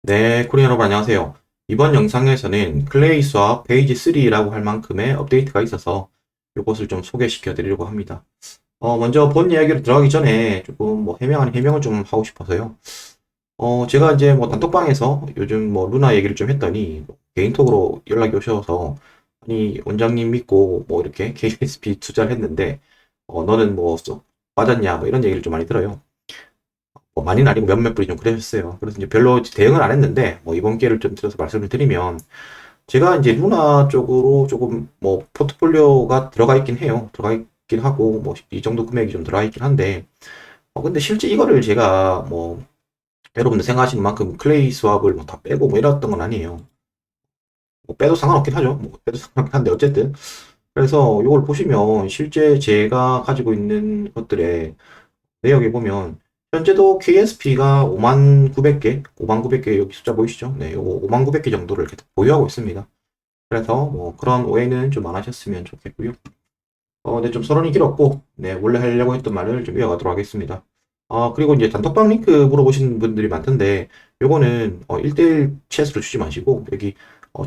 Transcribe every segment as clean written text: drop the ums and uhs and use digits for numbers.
네, 코리안 여러분 안녕하세요. 이번 영상에서는 클레이 수업 페이지 3라고 할 만큼의 업데이트가 있어서 이것을 좀 소개시켜 드리려고 합니다. 먼저 본 이야기로 들어가기 전에 조금 뭐 해명 아닌 해명을 좀 하고 싶어서요. 제가 이제 뭐 단톡방에서 요즘 뭐 루나 얘기를 좀 했더니 개인톡으로 연락이 오셔서 아니 원장님 믿고 뭐 이렇게 KSP 투자를 했는데 너는 뭐 빠졌냐 뭐 이런 얘기를 좀 많이 들어요. 뭐 많이는 아니고 몇몇 분이 좀 그러셨어요. 그래서 이제 별로 대응을 안 했는데, 뭐 이번 기회를 좀 들어서 말씀을 드리면, 제가 이제 루나 쪽으로 조금 뭐 포트폴리오가 들어가 있긴 해요. 들어가 있긴 하고, 뭐 이 정도 금액이 좀 들어가 있긴 한데, 근데 실제 이거를 제가 뭐, 여러분들 생각하시는 만큼 클레이 수압을 뭐 다 빼고 뭐 이랬던 건 아니에요. 뭐 빼도 상관없긴 하죠. 뭐 빼도 상관없긴 한데, 어쨌든. 그래서 이걸 보시면 실제 제가 가지고 있는 것들의 내역에 보면 현재도 KSP가 5만 900개, 5만 900개 여기 숫자 보이시죠? 네, 요거 5만 900개 정도를 이렇게 보유하고 있습니다. 그래서 뭐 그런 오해는 좀 안 하셨으면 좋겠고요. 네, 좀 서론이 길었고, 네, 원래 하려고 했던 말을 좀 이어가도록 하겠습니다. 그리고 이제 단톡방 링크 물어보시는 분들이 많던데, 요거는 1대1 챗으로 주지 마시고, 여기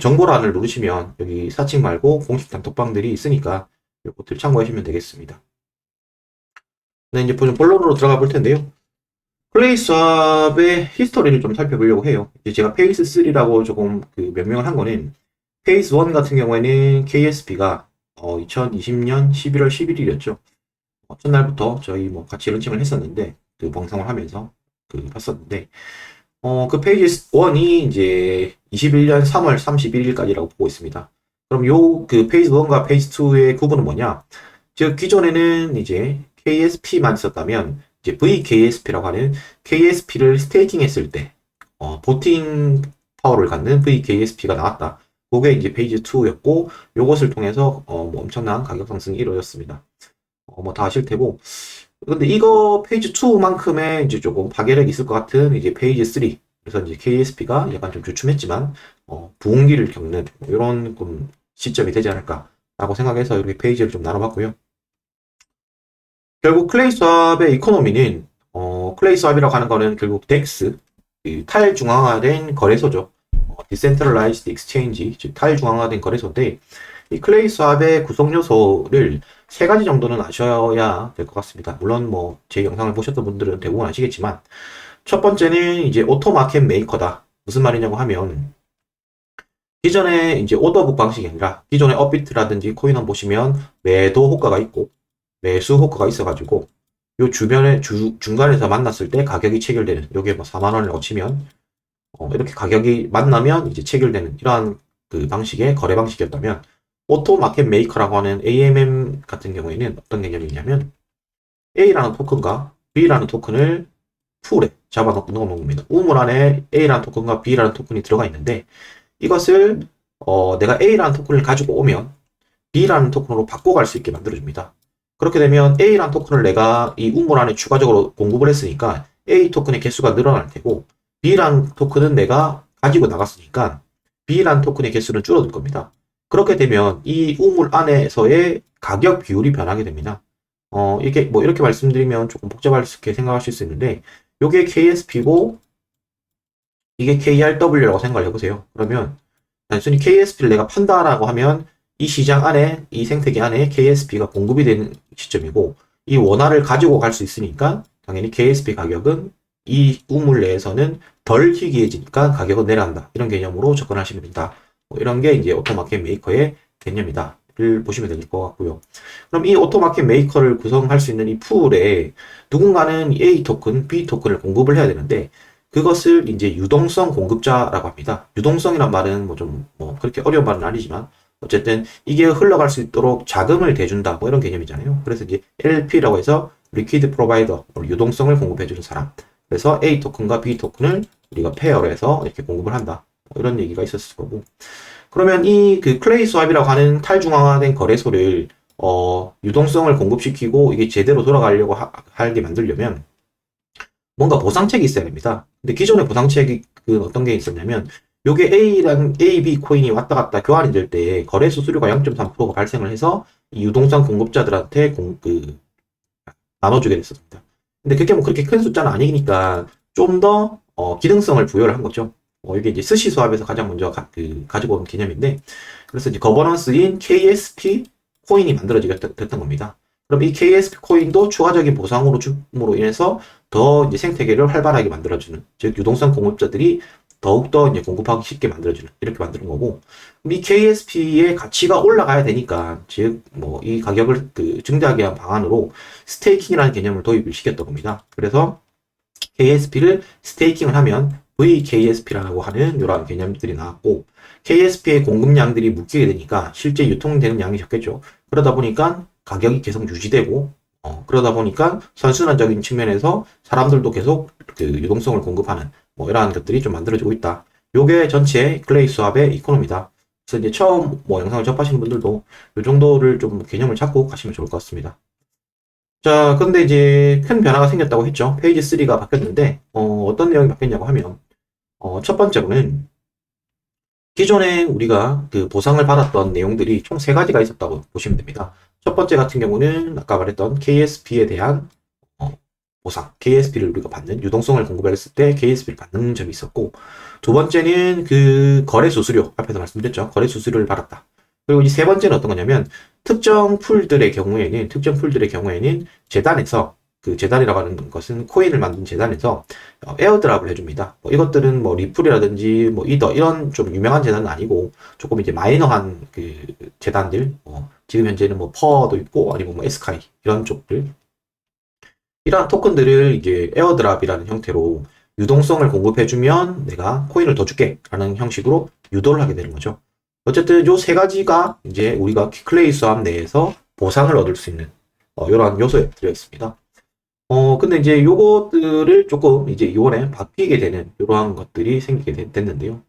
정보란을 누르시면 여기 사칭 말고 공식 단톡방들이 있으니까 요것들 참고하시면 되겠습니다. 네, 이제 본론으로 들어가 볼 텐데요. 플레이스왑의 히스토리를 좀 살펴보려고 해요. 이제 제가 페이스 3라고 조금 그 명명을 한 거는 페이스 1 같은 경우에는 KSP가 2020년 11월 11일이었죠. 첫날부터 저희 뭐 같이 런칭을 했었는데 그 방송을 하면서 그 봤었는데 그 페이지 1이 이제 21년 3월 31일까지라고 보고 있습니다. 그럼 요 그 페이지 1과 페이지 2의 구분은 뭐냐? 즉 기존에는 이제 KSP만 있었다면 이제 VKSP라고 하는 KSP를 스테이킹 했을 때 보팅 파워를 갖는 VKSP가 나왔다. 그게 이제 페이지 2였고 요것을 통해서 뭐 엄청난 가격 상승이 이루어졌습니다. 뭐 다 아실 테고 근데 이거 페이지 2만큼의 이제 조금 파괴력이 있을 것 같은 이제 페이지 3 그래서 이제 KSP가 약간 좀 주춤했지만 부흥기를 겪는 이런 시점이 되지 않을까라고 생각해서 이렇게 페이지를 좀 나눠봤고요. 결국 클레이 수압의 이코노미는 클레이 수압이라고 하는 거는 결국 DEX 탈중앙화된 거래소죠. Decentralized Exchange 즉 탈중앙화된 거래소인데 이 클레이 수압의 구성 요소를 세 가지 정도는 아셔야 될 것 같습니다. 물론 뭐 제 영상을 보셨던 분들은 대부분 아시겠지만 첫 번째는 이제 오토마켓 메이커다. 무슨 말이냐고 하면 기존에 이제 오더북 방식이 아니라 기존의 업비트라든지 코인원 보시면 매도 효과가 있고 매수 효과가 있어가지고 요 주변에 중간에서 만났을 때 가격이 체결되는 요게 뭐 4만 원을 거치면 이렇게 가격이 만나면 이제 체결되는 이러한 그 방식의 거래 방식이었다면 오토 마켓 메이커라고 하는 AMM 같은 경우에는 어떤 개념이 있냐면 A라는 토큰과 B라는 토큰을 풀에 잡아 넣는 겁니다. 우물 안에 A라는 토큰과 B라는 토큰이 들어가 있는데 이것을 내가 A라는 토큰을 가지고 오면 B라는 토큰으로 바꿔갈 수 있게 만들어줍니다. 그렇게 되면 A라는 토큰을 내가 이 우물 안에 추가적으로 공급을 했으니까 A 토큰의 개수가 늘어날 테고 B라는 토큰은 내가 가지고 나갔으니까 B라는 토큰의 개수는 줄어들 겁니다. 그렇게 되면 이 우물 안에서의 가격 비율이 변하게 됩니다. 이게 뭐 이렇게 말씀드리면 조금 복잡하게 생각하실 수 있는데 이게 KSP고 이게 KRW라고 생각을 해보세요. 그러면 단순히 KSP를 내가 판다라고 하면 이 시장 안에 이 생태계 안에 KSP가 공급이 되는 시점이고 이 원화를 가지고 갈 수 있으니까 당연히 KSP 가격은 이 우물 내에서는 덜 희귀해지니까 가격은 내려간다. 이런 개념으로 접근하시면 된다. 뭐 이런 게 이제 오토마켓 메이커의 개념이다. 를 보시면 될 것 같고요. 그럼 이 오토마켓 메이커를 구성할 수 있는 이 풀에 누군가는 A 토큰, B 토큰을 공급을 해야 되는데 그것을 이제 유동성 공급자라고 합니다. 유동성이란 말은 뭐 그렇게 어려운 말은 아니지만 어쨌든 이게 흘러갈 수 있도록 자금을 대준다 뭐 이런 개념이잖아요. 그래서 이제 LP라고 해서 리퀴드 프로바이더 유동성을 공급해주는 사람. 그래서 A 토큰과 B 토큰을 우리가 페어로 해서 이렇게 공급을 한다. 뭐 이런 얘기가 있었을 거고. 그러면 이 그 클레이 스왑이라고 하는 탈중앙화된 거래소를 유동성을 공급시키고 이게 제대로 돌아가려고 하게 만들려면 뭔가 보상책이 있어야 됩니다. 근데 기존의 보상책이 그 어떤 게 있었냐면 요게 A랑 A, B 코인이 왔다 갔다 교환이 될 때 거래 수수료가 0.3%가 발생을 해서 이 유동성 공급자들한테 나눠주게 됐습니다. 근데 그게 뭐 그렇게 큰 숫자는 아니니까 좀 더 기능성을 부여를 한 거죠. 이게 이제 스시 수합에서 가장 먼저 가지고 온 개념인데, 그래서 이제 거버넌스인 KSP 코인이 만들어지게 됐던 겁니다. 그럼 이 KSP 코인도 추가적인 보상으로 줌으로 인해서 더 이제 생태계를 활발하게 만들어주는, 즉 유동성 공급자들이 더욱더 이제 공급하기 쉽게 만들어주는, 이렇게 만드는 거고, 이 KSP의 가치가 올라가야 되니까, 즉 뭐 이 가격을 증대하게 한 방안으로 스테이킹이라는 개념을 도입을 시켰던 겁니다. 그래서 KSP를 스테이킹을 하면 VKSP라고 하는 이러한 개념들이 나왔고, KSP의 공급량들이 묶이게 되니까 실제 유통되는 양이 적겠죠. 그러다 보니까 가격이 계속 유지되고, 그러다 보니까 선순환적인 측면에서 사람들도 계속 유동성을 공급하는 뭐 이러한 것들이 좀 만들어지고 있다. 요게 전체 클레이 수합의 이코노미다. 그래서 이제 처음 뭐 영상을 접하시는 분들도 이 정도를 좀 개념을 잡고 가시면 좋을 것 같습니다. 자, 근데 이제 큰 변화가 생겼다고 했죠. 페이지 3가 바뀌었는데, 어떤 내용이 바뀌었냐고 하면, 첫 번째로는 기존에 우리가 그 보상을 받았던 내용들이 총 세 가지가 있었다고 보시면 됩니다. 첫 번째 같은 경우는 아까 말했던 KSP에 대한 보상, KSP를 우리가 받는, 유동성을 공급했을 때 KSP를 받는 점이 있었고, 두 번째는 그 거래 수수료, 앞에서 말씀드렸죠. 거래 수수료를 받았다. 그리고 이 세 번째는 어떤 거냐면, 특정 풀들의 경우에는 재단에서, 그 재단이라고 하는 것은 코인을 만든 재단에서 에어드랍을 해줍니다. 뭐 이것들은 뭐 리플이라든지 뭐 이더 이런 좀 유명한 재단은 아니고 조금 이제 마이너한 그 재단들, 지금 현재는 뭐 퍼도 있고 아니면 뭐 에스카이 이런 쪽들, 이러한 토큰들을 이제 에어드랍이라는 형태로 유동성을 공급해주면 내가 코인을 더 줄게 라는 형식으로 유도를 하게 되는 거죠. 어쨌든 요 세 가지가 이제 우리가 클레이 수합 내에서 보상을 얻을 수 있는 이러한 요소에 들어있습니다. 근데 이제 요것들을 조금 이제 이번에 바뀌게 되는 이러한 것들이 생기게 됐는데요.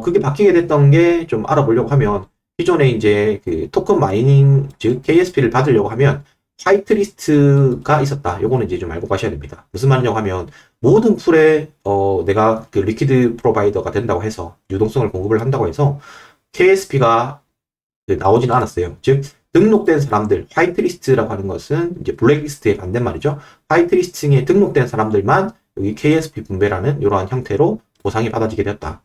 그게 바뀌게 됐던 게 좀 알아보려고 하면, 기존에 이제 그 토큰 마이닝, 즉 KSP를 받으려고 하면 화이트리스트가 있었다. 요거는 이제 좀 알고 가셔야 됩니다. 무슨 말이냐고 하면, 모든 풀에 내가 그 리퀴드 프로바이더가 된다고 해서 유동성을 공급을 한다고 해서 KSP가 나오지는 않았어요. 즉 등록된 사람들, 화이트리스트라고 하는 것은 이제 블랙리스트의 반대말이죠. 화이트리스트에 등록된 사람들만 여기 KSP 분배라는 이러한 형태로 보상이 받아지게 되었다.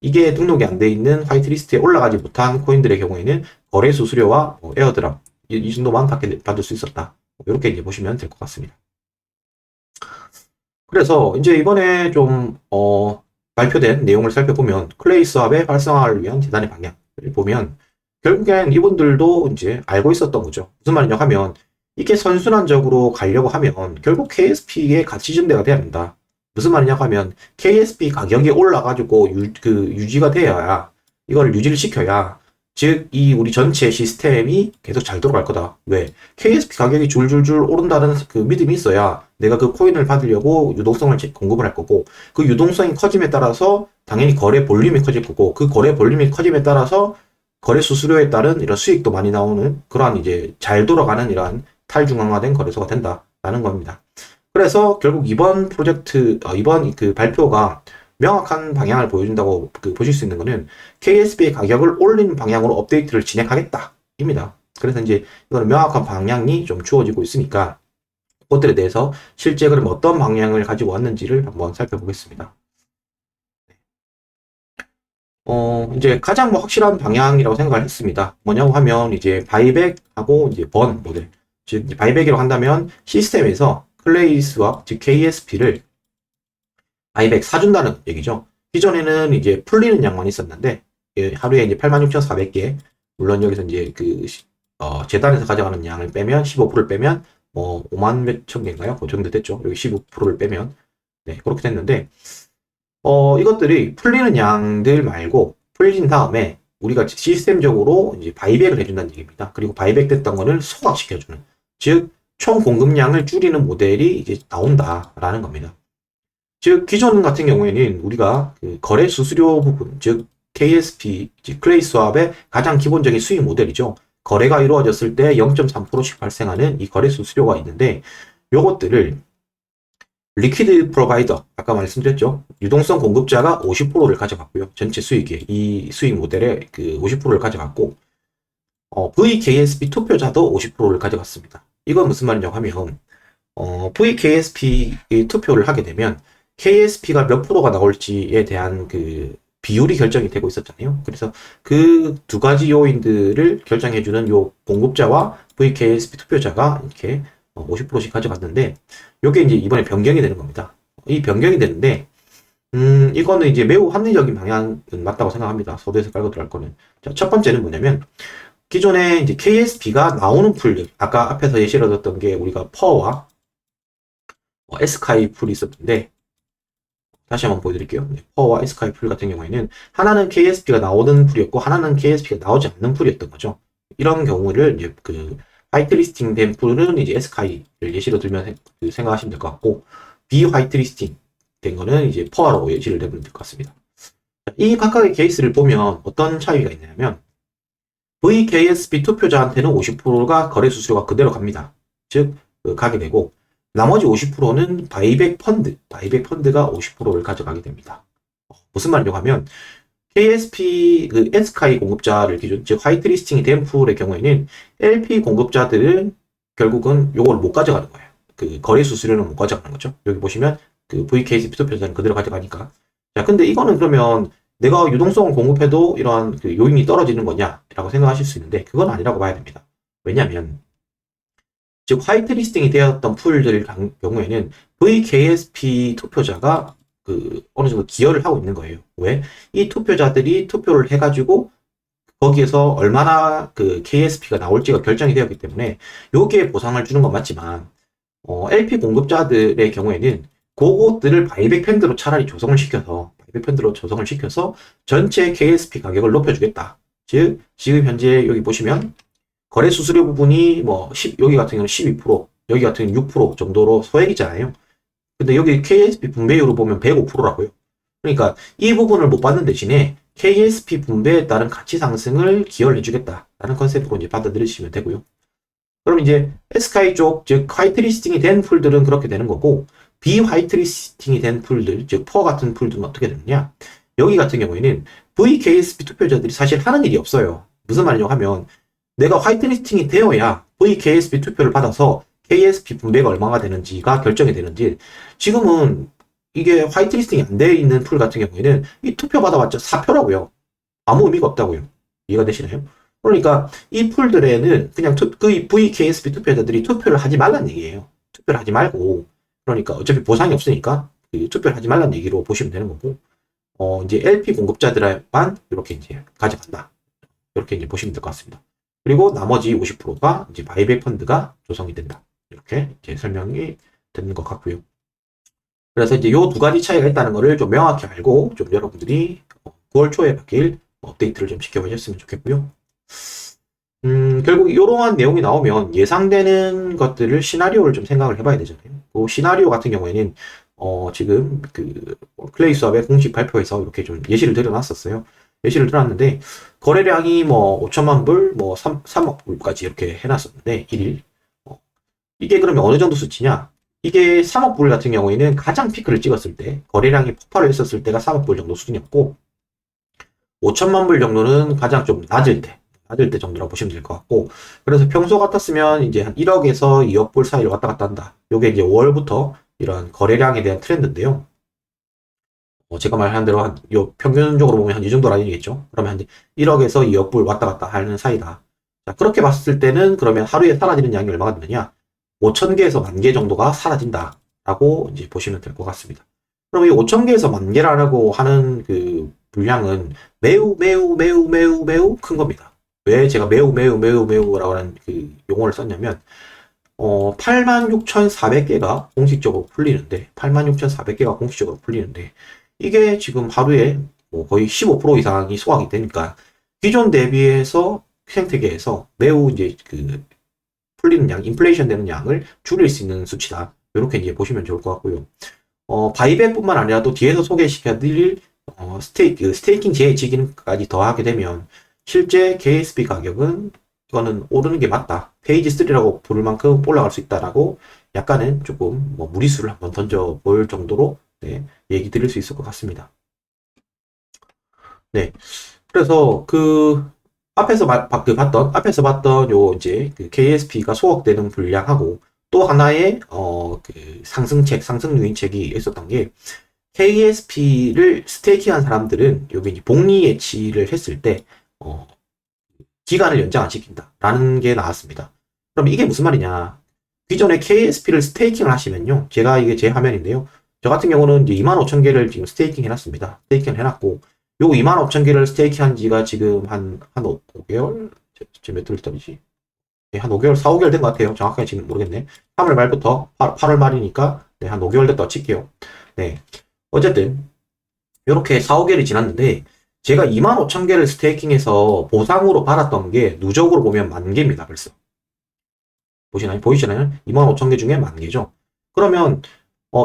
이게 등록이 안 돼 있는 화이트리스트에 올라가지 못한 코인들의 경우에는 거래 수수료와 에어드랍 이 정도만 받을 수 있었다. 이렇게 이제 보시면 될 것 같습니다. 그래서 이제 이번에 좀 발표된 내용을 살펴보면, 클레이 수합의 활성화를 위한 재단의 방향을 보면 결국엔 이분들도 이제 알고 있었던 거죠. 무슨 말이냐 하면, 이게 선순환적으로 가려고 하면 결국 KSP의 가치 증대가 돼야 된다. 무슨 말이냐 하면 KSP 가격이 올라가지고 유지가 돼야, 이걸 유지를 시켜야, 즉 이 우리 전체 시스템이 계속 잘 돌아갈 거다. 왜? KSP 가격이 줄줄줄 오른다는 그 믿음이 있어야 내가 그 코인을 받으려고 유동성을 공급을 할 거고, 그 유동성이 커짐에 따라서 당연히 거래 볼륨이 커질 거고, 그 거래 볼륨이 커짐에 따라서 거래 수수료에 따른 이런 수익도 많이 나오는, 그러한 이제 잘 돌아가는 이러한 탈중앙화된 거래소가 된다라는 겁니다. 그래서 결국 이번 프로젝트, 이번 그 발표가 명확한 방향을 보여준다고 보실 수 있는 거는, KSP의 가격을 올리는 방향으로 업데이트를 진행하겠다 입니다. 그래서 이제 이거는 명확한 방향이 좀 주어지고 있으니까 그것들에 대해서 실제 그럼 어떤 방향을 가지고 왔는지를 한번 살펴보겠습니다. 이제 가장 뭐 확실한 방향이라고 생각을 했습니다. 뭐냐고 하면 이제 바이백하고 이제 번 모델. 즉, 바이백이라고 한다면 시스템에서 클레이 스왑, 즉 KSP를 바이백 사준다는 얘기죠. 기존에는 이제 풀리는 양만 있었는데, 하루에 이제 86,400개. 물론 여기서 이제 재단에서 가져가는 양을 빼면 15%를 빼면 뭐 5만 몇천 개인가요? 그 정도 됐죠. 여기 15%를 빼면. 네, 그렇게 됐는데, 이것들이 풀리는 양들 말고 풀린 다음에 우리가 시스템적으로 이제 바이백을 해준다는 얘기입니다. 그리고 바이백 됐던 거를 소각시켜주는, 즉 총 공급량을 줄이는 모델이 이제 나온다라는 겁니다. 즉 기존 같은 경우에는 우리가 그 거래 수수료 부분, 즉 KSP, 즉 클레이 스왑의 가장 기본적인 수익 모델이죠. 거래가 이루어졌을 때 0.3%씩 발생하는 이 거래 수수료가 있는데, 요것들을 리퀴드 프로바이더, 아까 말씀드렸죠. 유동성 공급자가 50%를 가져갔고요. 전체 수익의 이 수익 모델의 그 50%를 가져갔고, VKSP 투표자도 50%를 가져갔습니다. 이건 무슨 말이냐고 하면, VKSP 투표를 하게 되면 KSP가 몇 프로가 나올지에 대한 그 비율이 결정이 되고 있었잖아요. 그래서 그 두 가지 요인들을 결정해주는 요 공급자와 VKSP 투표자가 이렇게 50%씩 가져갔는데, 요게 이제 이번에 변경이 되는 겁니다. 이 변경이 되는데, 이거는 이제 매우 합리적인 방향은 맞다고 생각합니다. 서두에서 깔고 들어갈 거는. 자, 첫 번째는 뭐냐면, 기존에 이제 KSP가 나오는 풀들, 아까 앞에서 예시를 들었던 게 우리가 퍼와 에스카이 풀이 있었는데, 다시 한번 보여드릴게요. 퍼와 에스카이 풀 같은 경우에는 하나는 KSP가 나오는 풀이었고 하나는 KSP가 나오지 않는 풀이었던 거죠. 이런 경우를 이제 그 화이트리스팅 된 풀은 이제 에스카이를 예시로 들면 생각하시면 될 것 같고, 비화이트리스팅 된 거는 이제 퍼로 예시를 들면 될 것 같습니다. 이 각각의 케이스를 보면 어떤 차이가 있냐면, VKSP 투표자한테는 50%가 거래 수수료가 그대로 갑니다. 즉 가게 되고, 나머지 50%는 바이백 펀드가 50%를 가져가게 됩니다. 무슨 말이냐고 하면, KSP 그 에스카이 공급자를 기준, 즉 화이트 리스팅이 된 풀의 경우에는 LP 공급자들은 결국은 요걸 못 가져가는 거예요. 그 거래 수수료는 못 가져가는 거죠. 여기 보시면 그 VKSP 투표자는 그대로 가져가니까. 자, 근데 이거는 그러면 내가 유동성을 공급해도 이러한 그 요인이 떨어지는 거냐라고 생각하실 수 있는데, 그건 아니라고 봐야 됩니다. 왜냐하면 즉 화이트 리스팅이 되었던 풀들 경우에는 VKSP 투표자가 그 어느 정도 기여를 하고 있는 거예요. 왜? 이 투표자들이 투표를 해가지고 거기에서 얼마나 그 KSP가 나올지가 결정이 되었기 때문에 여기에 보상을 주는 건 맞지만, LP 공급자들의 경우에는 그것들을 바이백 펀드로 차라리 조성을 시켜서 전체 KSP 가격을 높여주겠다. 즉 지금 현재 여기 보시면 거래 수수료 부분이 뭐 여기 같은 경우는 12%, 여기 같은 경우는 6% 정도로 소액이잖아요. 근데 여기 KSP 분배율로 보면 105%라고요. 그러니까 이 부분을 못 받는 대신에 KSP 분배에 따른 가치 상승을 기여를 해주겠다라는 컨셉으로 이제 받아들이시면 되고요. 그럼 이제 에스카이 쪽, 즉 화이트 리스팅이 된 풀들은 그렇게 되는 거고, 비화이트 리스팅이 된 풀들, 즉 퍼 같은 풀들은 어떻게 되느냐? 여기 같은 경우에는 VKSP 투표자들이 사실 하는 일이 없어요. 무슨 말이냐고 하면, 내가 화이트 리스팅이 되어야 VKSP 투표를 받아서 KSP 분배가 얼마가 되는지가 결정이 되는지, 지금은 이게 화이트 리스팅이 안 되어 있는 풀 같은 경우에는 이 투표 받아봤자 사표라고요. 아무 의미가 없다고요. 이해가 되시나요? 그러니까 이 풀들에는 그냥 그 VKSP 투표자들이 투표를 하지 말란 얘기예요. 투표를 하지 말고, 그러니까 어차피 보상이 없으니까 그 투표를 하지 말란 얘기로 보시면 되는 거고, 이제 LP 공급자들만 이렇게 이제 가져간다. 이렇게 이제 보시면 될 것 같습니다. 그리고 나머지 50%가 이제 바이백 펀드가 조성이 된다. 이렇게 이제 설명이 되는 것 같고요. 그래서 이제 요 두 가지 차이가 있다는 거를 좀 명확히 알고 좀 여러분들이 9월 초에 바뀔 업데이트를 좀 지켜보셨으면 좋겠고요. 결국 이러한 내용이 나오면 예상되는 것들을 시나리오를 좀 생각을 해봐야 되잖아요. 그 시나리오 같은 경우에는 지금 그 클레이 수업의 공식 발표에서 이렇게 좀 예시를 드려놨었어요. 예시를 들었는데 거래량이 뭐 5천만 불, 뭐 3억 불까지 이렇게 해놨었는데 1일 이게 그러면 어느 정도 수치냐? 이게 3억 불 같은 경우에는 가장 피크를 찍었을 때, 거래량이 폭발을 했었을 때가 3억 불 정도 수준이었고, 5천만 불 정도는 가장 좀 낮을 때 정도라고 보시면 될 것 같고, 그래서 평소 같았으면 이제 한 1억에서 2억 불 사이를 왔다 갔다 한다. 요게 이제 5월부터 이런 거래량에 대한 트렌드인데요. 제가 말한 대로 평균적으로 보면 한 이 정도 라인이겠죠. 그러면 한 1억에서 2억 불 왔다 갔다 하는 사이다. 자, 그렇게 봤을 때는 그러면 하루에 사라지는 양이 얼마가 되느냐? 5,000개에서 10,000개 정도가 사라진다라고 이제 보시면 될 것 같습니다. 그럼 이 5,000개에서 10,000개라고 하는 그 분량은 매우 큰 겁니다. 왜 제가 매우라고 하는 그 용어를 썼냐면, 86,400개가 공식적으로 풀리는데, 이게 지금 하루에 뭐 거의 15% 이상이 소화가 되니까, 기존 대비해서 생태계에서 매우 이제 그 풀리는 양, 인플레이션 되는 양을 줄일 수 있는 수치다. 이렇게 이제 보시면 좋을 것 같고요. 바이백뿐만 아니라 또 뒤에서 소개시켜드릴 스테이킹 재해치 기능까지 더하게 되면 실제 KSP 가격은 이거는 오르는 게 맞다. 페이지 3라고 부를 만큼 올라갈 수 있다라고 약간은 조금 뭐 무리수를 한번 던져볼 정도로 네, 얘기 드릴 수 있을 것 같습니다. 네. 그래서 앞에서 봤던 요 이제 그 KSP가 소각되는 분량하고 또 하나의 그 상승 유인책이 있었던 게 KSP를 스테이킹한 사람들은 여기 이제 복리 예치를 했을 때 기간을 연장 안 시킨다라는 게 나왔습니다. 그럼 이게 무슨 말이냐? 기존에 KSP를 스테이킹을 하시면요, 제가 이게 제 화면인데요. 저 같은 경우는 이제 25,000개를 지금 스테이킹 해놨습니다. 스테이킹을 해놨고, 요 25,000개를 스테이킹한 지가 지금 한 5개월? 지금 몇 달이지? 네, 한 5개월, 4, 5개월 된 것 같아요. 정확하게 지금 모르겠네. 3월 말부터 8월 말이니까, 네, 한 5개월 됐다고 칠게요. 네. 어쨌든, 요렇게 4, 5개월이 지났는데, 제가 25,000개를 스테이킹해서 보상으로 받았던 게 누적으로 보면 10,000개입니다, 벌써. 보이시나요? 25,000개 중에 10,000개죠. 그러면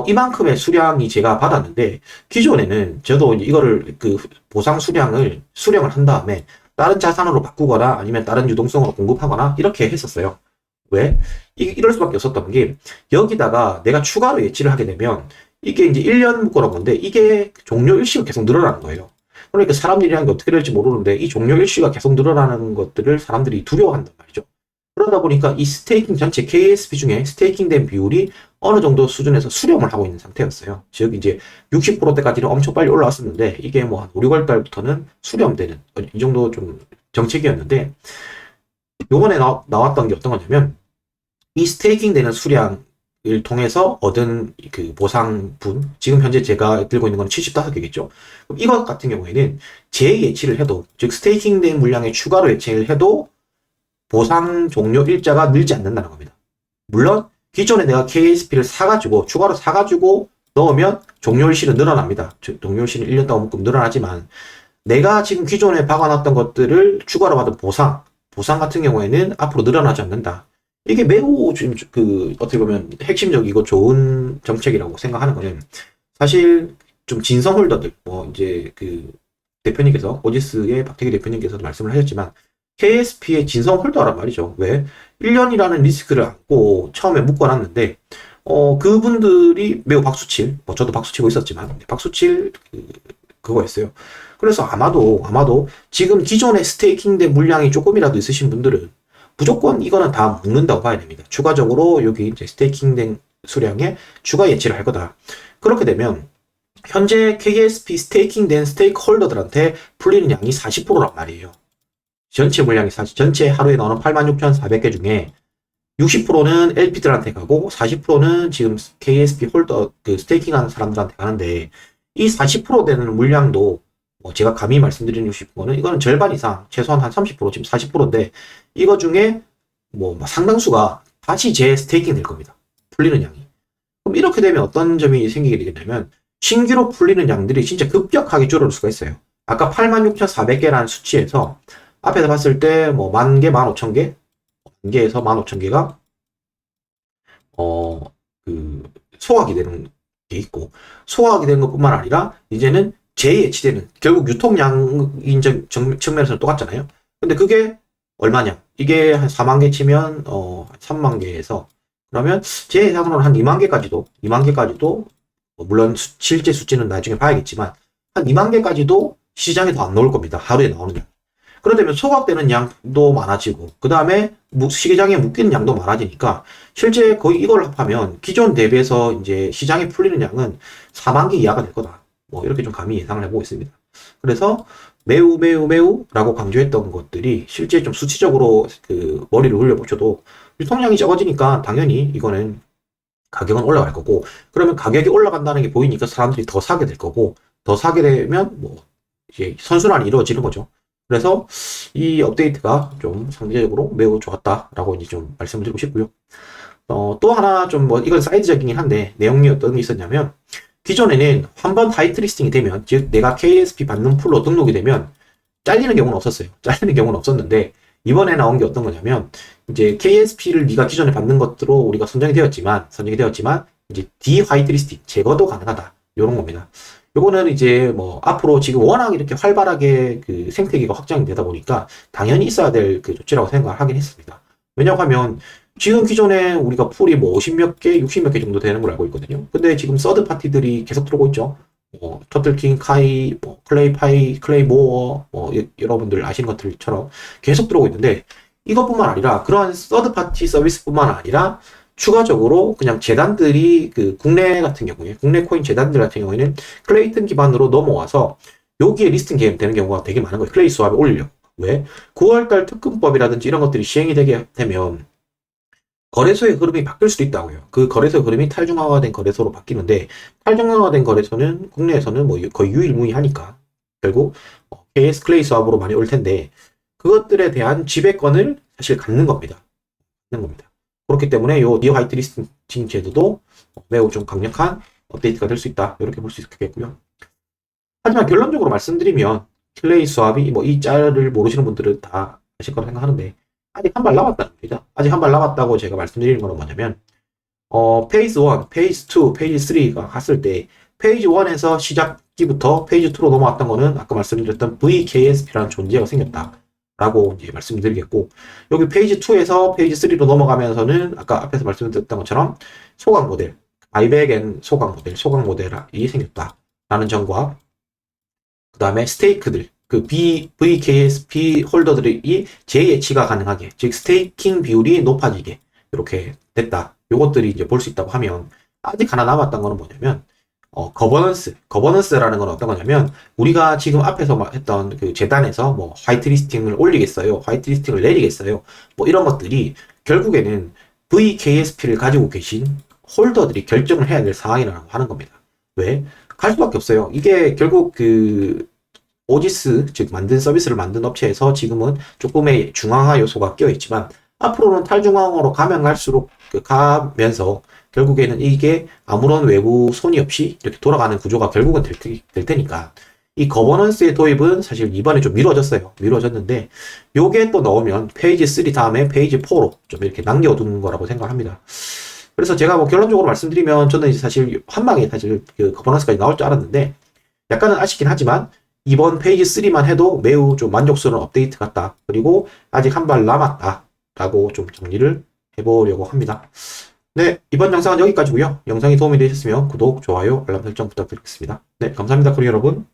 이만큼의 수량이 제가 받았는데, 기존에는 저도 이거를 그 보상 수량을 수령을 한 다음에 다른 자산으로 바꾸거나 아니면 다른 유동성으로 공급하거나 이렇게 했었어요. 왜? 이럴 수밖에 없었던 게, 여기다가 내가 추가로 예치를 하게 되면 이게 이제 1년 묶어놓은 건데 이게 종료 일시가 계속 늘어나는 거예요. 그러니까 사람들이란 게 어떻게 될지 모르는데 이 종료 일시가 계속 늘어나는 것들을 사람들이 두려워한단 말이죠. 그러다 보니까 이 스테이킹 전체 KSP 중에 스테이킹된 비율이 어느 정도 수준에서 수렴을 하고 있는 상태였어요. 즉 이제 60%대까지는 엄청 빨리 올라왔었는데 이게 뭐 한 5, 6월 달부터는 수렴되는 이 정도 좀 정책이었는데, 요번에 나왔던 게 어떤 거냐면 이 스테이킹 되는 수량을 통해서 얻은 그 보상분, 지금 현재 제가 들고 있는 건 75개겠죠. 이것 같은 경우에는 재예치를 해도, 즉 스테이킹 된 물량에 추가로 예치를 해도 보상 종료 일자가 늘지 않는다는 겁니다. 물론 기존에 내가 KSP를 사가지고 추가로 사가지고 넣으면 종료일시는 늘어납니다. 종료일시는 1년 동안 묶음 늘어나지만, 내가 지금 기존에 박아놨던 것들을 추가로 받은 보상 같은 경우에는 앞으로 늘어나지 않는다. 이게 매우 지금 어떻게 보면 핵심적이고 좋은 정책이라고 생각하는 거는, 사실 좀 진성 홀더들, 이제 그 대표님께서, 오지스의 박태기 대표님께서도 말씀을 하셨지만 KSP의 진성 홀더란 말이죠. 왜? 1년이라는 리스크를 안고 처음에 묶어놨는데, 그분들이 매우 박수칠, 저도 박수치고 있었지만, 박수칠, 그거였어요. 그래서 아마도 지금 기존에 스테이킹된 물량이 조금이라도 있으신 분들은 무조건 이거는 다 묶는다고 봐야 됩니다. 추가적으로 여기 이제 스테이킹된 수량에 추가 예치를 할 거다. 그렇게 되면, 현재 KSP 스테이킹된 스테이크홀더들한테 풀리는 양이 40%란 말이에요. 전체 물량이 전체 하루에 나오는 86,400개 중에 60%는 LP들한테 가고 40%는 지금 KSP 홀더 스테이킹하는 사람들한테 가는데, 이 40% 되는 물량도 제가 감히 말씀드리고 싶은 거는, 이거는 절반 이상, 최소한 한 30%, 지금 40%인데 이거 중에 상당수가 다시 재스테이킹 될 겁니다. 풀리는 양이. 그럼 이렇게 되면 어떤 점이 생기게 되겠냐면, 신규로 풀리는 양들이 진짜 급격하게 줄어들 수가 있어요. 아까 86,400개라는 수치에서 앞에서 봤을 때 10,000개, 15,000개, 1개에서 15,000개가 소각이 되는 게 있고, 소각이 되는 것뿐만 아니라 이제는 재예치되는, 결국 유통량인 측면에서는 똑같잖아요. 근데 그게 얼마냐? 이게 한 40,000개 치면 30,000개에서, 그러면 제 예상으로는 한 20,000개까지도 물론 실제 수치는 나중에 봐야겠지만 한 20,000개까지도 시장에 더 안 나올 겁니다. 하루에 나오는 양. 그러면 소각되는 양도 많아지고, 그 다음에 시장에 묶이는 양도 많아지니까 실제 거의 이걸 합하면 기존 대비해서 이제 시장에 풀리는 양은 40,000개 이하가 될 거다. 이렇게 좀 감히 예상을 해보고 있습니다. 그래서 매우라고 강조했던 것들이 실제 좀 수치적으로 머리를 굴려보셔도 유통량이 적어지니까 당연히 이거는 가격은 올라갈 거고, 그러면 가격이 올라간다는 게 보이니까 사람들이 더 사게 될 거고, 더 사게 되면 이제 선순환이 이루어지는 거죠. 그래서 이 업데이트가 좀 상대적으로 매우 좋았다라고 이제 좀 말씀을 드리고 싶고요. 또 하나 좀 이건 사이드적이긴 한데 내용이 어떤 게 있었냐면, 기존에는 한 번 화이트리스팅이 되면, 즉 내가 KSP 받는 풀로 등록이 되면 잘리는 경우는 없었어요. 잘리는 경우는 없었는데, 이번에 나온 게 어떤 거냐면, 이제 KSP를 네가 기존에 받는 것으로 우리가 선정이 되었지만 이제 디화이트리스팅 제거도 가능하다, 요런 겁니다. 요거는 이제 앞으로 지금 워낙 이렇게 활발하게 생태계가 확장이 되다 보니까 당연히 있어야 될 조치라고 생각을 하긴 했습니다. 왜냐고 하면 지금 기존에 우리가 풀이 50몇 개, 60몇 개 정도 되는 걸 알고 있거든요. 근데 지금 서드 파티들이 계속 들어오고 있죠. 터틀킹, 카이, 클레이파이, 클레이모어, 여러분들 아시는 것들처럼 계속 들어오고 있는데, 이것뿐만 아니라 그러한 서드 파티 서비스뿐만 아니라 추가적으로 그냥 재단들이 그 국내 같은 경우에 국내 코인 재단들 같은 경우에는 클레이튼 기반으로 넘어와서 여기에 리스팅 되는 경우가 되게 많은 거예요. 클레이 스왑에 올리려고. 왜? 9월달 특근법이라든지 이런 것들이 시행이 되게 되면 거래소의 흐름이 바뀔 수도 있다고요. 그 거래소 흐름이 탈중앙화된 거래소로 바뀌는데 탈중앙화된 거래소는 국내에서는 뭐 거의 유일무이하니까 결국 KS 클레이 스왑으로 많이 올 텐데 그것들에 대한 지배권을 사실 갖는 겁니다. 갖는 겁니다. 그렇기 때문에 요 니어 화이트 리스팅 제도도 매우 좀 강력한 업데이트가 될 수 있다. 이렇게 볼 수 있겠고요. 하지만 결론적으로 말씀드리면 클레이 스왑이 뭐 이 짤을 모르시는 분들은 다 아실 거라 생각하는데 아직 한 발 남았다는 겁니다. 아직 한 발 남았다고 제가 말씀드리는 건 뭐냐면 페이즈 1, 페이즈 2, 페이지 3가 갔을 때 페이지 1에서 시작기부터 페이지 2로 넘어왔던 거는 아까 말씀드렸던 VKSP라는 존재가 생겼다. 라고 이제 말씀드리겠고 여기 페이지 2에서 페이지 3로 넘어가면서는 아까 앞에서 말씀드렸던 것처럼 소강 모델, 바이백 앤 소강 모델이 생겼다. 라는 점과 그 다음에 스테이크들, 그 VKSP 홀더들이 재예치가 가능하게, 즉 스테이킹 비율이 높아지게 이렇게 됐다. 요것들이 이제 볼 수 있다고 하면 아직 하나 남았던 거는 뭐냐면 거버넌스라는 건 어떤 거냐면 우리가 지금 앞에서 했던 그 재단에서 뭐 화이트 리스팅을 올리겠어요, 화이트 리스팅을 내리겠어요, 뭐 이런 것들이 결국에는 VKSP를 가지고 계신 홀더들이 결정을 해야 될 상황이라고 하는 겁니다. 왜? 갈 수밖에 없어요. 이게 결국 그 오지스, 즉 만든 서비스를 만든 업체에서 지금은 조금의 중앙화 요소가 껴 있지만 앞으로는 탈중앙으로 가면 갈수록 가면서 결국에는 이게 아무런 외부 손이 없이 이렇게 돌아가는 구조가 결국은 될 테니까 이 거버넌스의 도입은 사실 이번에 좀 미뤄졌어요. 미뤄졌는데 요게 또 넣으면 페이지 3 다음에 페이지 4로 좀 이렇게 남겨두는 거라고 생각합니다. 그래서 제가 뭐 결론적으로 말씀드리면 저는 이제 사실 한 방에 사실 그 거버넌스까지 나올 줄 알았는데 약간은 아쉽긴 하지만 이번 페이지 3만 해도 매우 좀 만족스러운 업데이트 같다. 그리고 아직 한 발 남았다. 라고 좀 정리를 해보려고 합니다. 네, 이번 영상은 여기까지고요. 영상이 도움이 되셨으면 구독, 좋아요, 알람 설정 부탁드리겠습니다. 네, 감사합니다. 그리고 여러분.